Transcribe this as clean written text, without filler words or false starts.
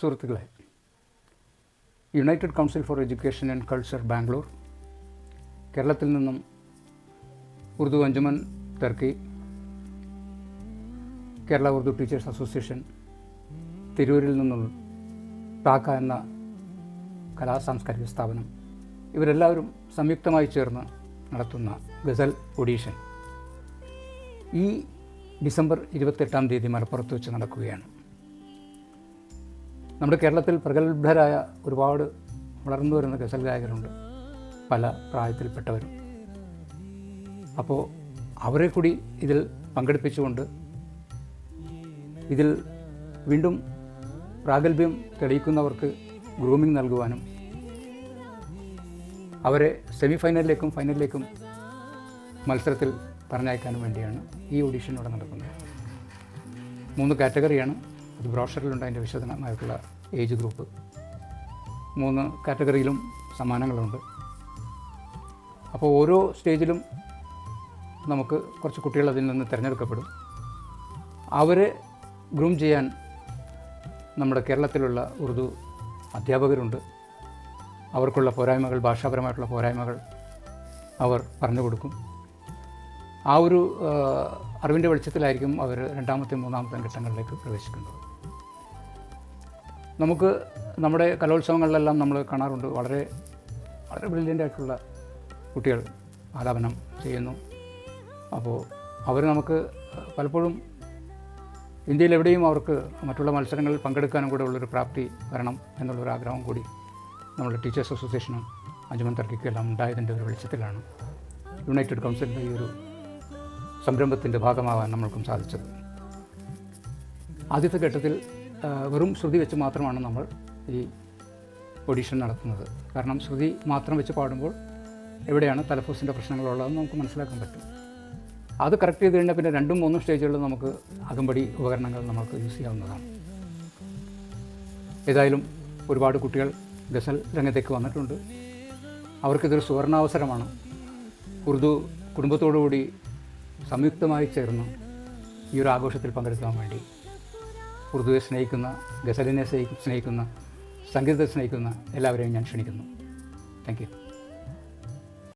സുഹൃത്തുക്കളെ, united council for education and culture Bangalore, കേരളത്തിൽ നിന്നും ഉറുദു അഞ്ജുമൻ ടർക്കി, കേരള ഉറുദു ടീച്ചേഴ്സ് അസോസിയേഷൻ, തിരൂരിൽ നിന്നും ടാക്ക എന്ന കലാസാംസ്കാരിക സ്ഥാപനം, ഇവരെല്ലാവരും സംയുക്തമായി ചേർന്ന് നടത്തുന്ന ഗസൽ ഓഡീഷൻ ഈ ഡിസംബർ 28 തീയതി മലപ്പുറത്ത് വെച്ച് നടക്കുകയാണ്. നമ്മുടെ കേരളത്തിൽ പ്രഗത്ഭരായ ഒരുപാട് വളർന്നു വരുന്ന ഗസൽ ഗായകരുണ്ട്, പല പ്രായത്തിൽപ്പെട്ടവരും. അപ്പോൾ അവരെ കൂടി ഇതിൽ പങ്കെടുപ്പിച്ചുകൊണ്ട് ഇതിൽ വീണ്ടും പ്രാഗൽഭ്യം തെളിയിക്കുന്നവർക്ക് ഗ്രൂമിംഗ് നൽകുവാനും അവരെ സെമിഫൈനലിലേക്കും ഫൈനലിലേക്കും മത്സരത്തിൽ പറഞ്ഞയക്കാനും വേണ്ടിയാണ് ഈ ഓഡീഷൻ ഇവിടെ നടക്കുന്നത്. 3 കാറ്റഗറിയാണ്. അത് ബ്രോഷറിലുണ്ട്, അതിൻ്റെ വിശദമായിട്ടുള്ള ഏജ് ഗ്രൂപ്പ്. 3 കാറ്റഗറിയിലും സമ്മാനങ്ങളുണ്ട്. അപ്പോൾ ഓരോ സ്റ്റേജിലും നമുക്ക് കുറച്ച് കുട്ടികൾ അതിൽ നിന്ന് തിരഞ്ഞെടുക്കപ്പെടും. അവരെ ഗ്രൂം ചെയ്യാൻ നമ്മുടെ കേരളത്തിലുള്ള ഉറുദു അധ്യാപകരുണ്ട്. അവർക്കുള്ള പോരായ്മകൾ, ഭാഷാപരമായിട്ടുള്ള പോരായ്മകൾ അവർ പറഞ്ഞു കൊടുക്കും. ആ ഒരു അറിവിൻ്റെ വെളിച്ചത്തിലായിരിക്കും അവർ 2ാമത്തെയും 3ാമത്തെയും ഘട്ടങ്ങളിലേക്ക് പ്രവേശിക്കുന്നത്. നമുക്ക് നമ്മുടെ കലോത്സവങ്ങളിലെല്ലാം നമ്മൾ കാണാറുണ്ട്, വളരെ വളരെ ബ്രില്യൻ്റായിട്ടുള്ള കുട്ടികൾ ആലാപനം ചെയ്യുന്നു. അപ്പോൾ അവർ നമുക്ക് പലപ്പോഴും ഇന്ത്യയിൽ എവിടെയും അവർക്ക് മറ്റുള്ള മത്സരങ്ങളിൽ പങ്കെടുക്കാനും കൂടെ ഉള്ളൊരു പ്രാപ്തി വരണം എന്നുള്ളൊരു ആഗ്രഹം കൂടി നമ്മുടെ ടീച്ചേഴ്സ് അസോസിയേഷനും അഞ്ജുമൻ ടർക്കിക്കും എല്ലാം ഉണ്ടായതിൻ്റെ ഒരു വെളിച്ചത്തിലാണ് യുണൈറ്റഡ് കൗൺസിലിൻ്റെ ഈ ഒരു സംരംഭത്തിൻ്റെ ഭാഗമാകാൻ നമ്മൾക്കും സാധിച്ചത്. ആദ്യത്തെ ഘട്ടത്തിൽ വെറും ശ്രുതി വെച്ച് മാത്രമാണ് നമ്മൾ ഈ ഓഡീഷൻ നടത്തുന്നത്. കാരണം ശ്രുതി മാത്രം വെച്ച് പാടുമ്പോൾ എവിടെയാണ് തലഫൂസിൻ്റെ പ്രശ്നങ്ങളുള്ളതെന്ന് നമുക്ക് മനസ്സിലാക്കാൻ പറ്റും. അത് കറക്റ്റ് ചെയ്ത് കഴിഞ്ഞാൽ പിന്നെ 2ഉം 3ഉം സ്റ്റേജുകളിൽ നമുക്ക് അകമ്പടി ഉപകരണങ്ങൾ നമുക്ക് യൂസ് ചെയ്യാവുന്നതാണ്. ഏതായാലും ഒരുപാട് കുട്ടികൾ ഗസൽ രംഗത്തേക്ക് വന്നിട്ടുണ്ട്. അവർക്കിതൊരു സുവർണാവസരമാണ്. ഉറുദു കുടുംബത്തോടുകൂടി സംയുക്തമായി ചേർന്ന് ഈ ഒരു ആഘോഷത്തിൽ പങ്കെടുക്കാൻ വേണ്ടി ഉറുദുവെ സ്നേഹിക്കുന്ന, ഗസലിനെ സ്നേഹിക്കുന്ന, സംഗീതത്തെ സ്നേഹിക്കുന്ന എല്ലാവരെയും ഞാൻ ക്ഷണിക്കുന്നു. Thank you.